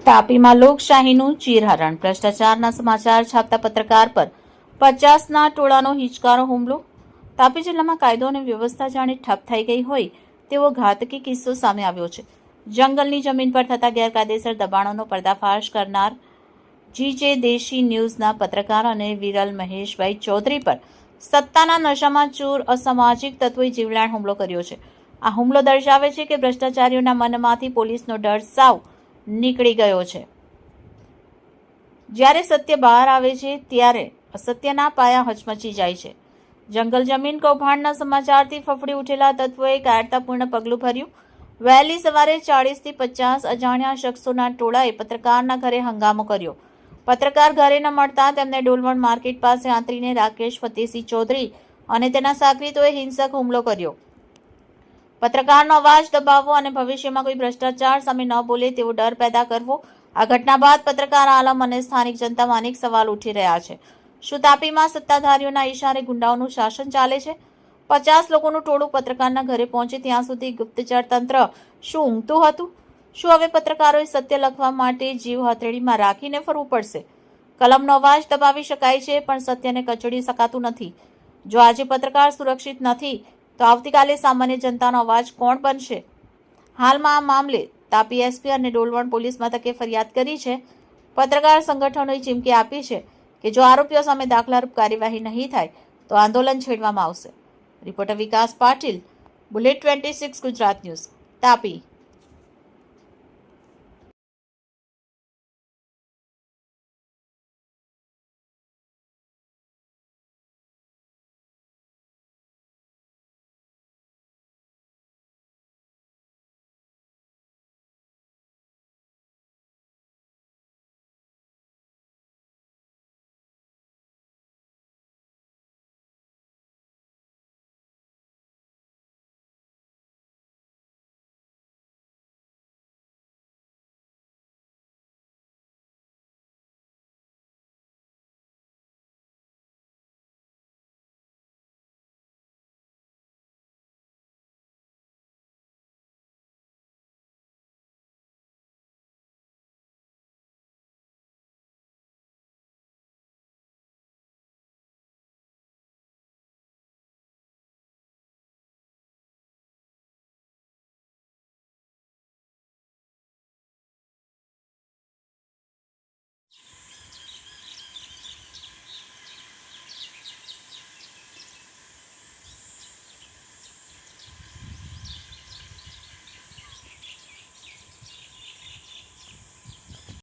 તાપીમાં લોકશાહીનું ચીરહરણ, ભ્રષ્ટાચારના સમાચાર છાપતા પત્રકાર પર 50ના ટોળાનો હિચકારો હુમલો. તાપી જિલ્લામાં કાયદો અને વ્યવસ્થા જાણે ઠપ થઈ ગઈ હોય તેવો ઘાતકી કિસ્સો સામે આવ્યો છે. જંગલની જમીન પર થતા ગેરકાયદેસર દબાણોનો પર્દાફાશ કરનાર જીજે દેશી ન્યૂઝના પત્રકાર અને વિરલ મહેશભાઈ ચૌધરી પર સત્તાના નશામાં ચૂર અસામાજિક તત્વોએ જીવલેણ હુમલો કર્યો છે. આ હુમલો દર્શાવે છે કે ભ્રષ્ટાચારીઓના મનમાંથી પોલીસનો ડર સાવ નીકળી ગયો છે. જ્યારે સત્ય બહાર આવે છે ત્યારે અસત્યના પાયા હચમચી જાય છે. જંગલ જમીન કૌભાંડના સમાચારથી ફફડી ઉઠેલા તત્વોએ કાયરતાપૂર્ણ પગલું ભર્યું. વહેલી સવારે 40થી 50 અજાણ્યા શખ્સોના ટોળાએ પત્રકારના ઘરે હંગામો કર્યો. પત્રકાર ઘરે ન મળતા તેમને ડોલવણ માર્કેટ પાસે આંતરીને રાકેશ ફતેહસિંહ ચૌધરી અને તેના સાગરીતોએ હિંસક હુમલો કર્યો. પત્રકારનો અવાજ દબાવવો અને ભવિષ્યમાં કોઈ ભ્રષ્ટાચાર સામે ન બોલે તેવો ડર પેદા કરવો. આ ઘટના બાદ પત્રકાર આલમ અને સ્થાનિક જનતામાં અનેક સવાલ ઉઠી રહ્યા છે. શું તાપીમાં સત્તાધારીઓના ઇશારે ગુંડાઓનું શાસન ચાલે છે? 50 લોકોનું ટોળું પત્રકારના ઘરે પહોંચે ત્યાં સુધી ગુપ્તચર તંત્ર શું ઊંઘતું હતું? શું હવે પત્રકારોએ સત્ય લખવા માટે જીવ હથેળીમાં રાખીને ફરવું પડશે? કલમનો અવાજ દબાવી શકાય છે, પણ સત્યને કચડી શકાતું નથી. જો આજે પત્રકાર સુરક્ષિત નથી તો આવતીકાલે સામાન્ય જનતાનો અવાજ કોણ બનશે? હાલમાં આ મામલે તાપી એસપી અને ડોલવણ પોલીસ મથકે ફરિયાદ કરી છે. પત્રકાર સંગઠનોએ ચીમકી આપી છે કે જો આરોપીઓ સામે દાખલારૂપ કાર્યવાહી નહીં થાય તો આંદોલન છેડવામાં આવશે. રિપોર્ટર વિકાસ પાટીલ, બુલેટ 26 ગુજરાત ન્યૂઝ, તાપી.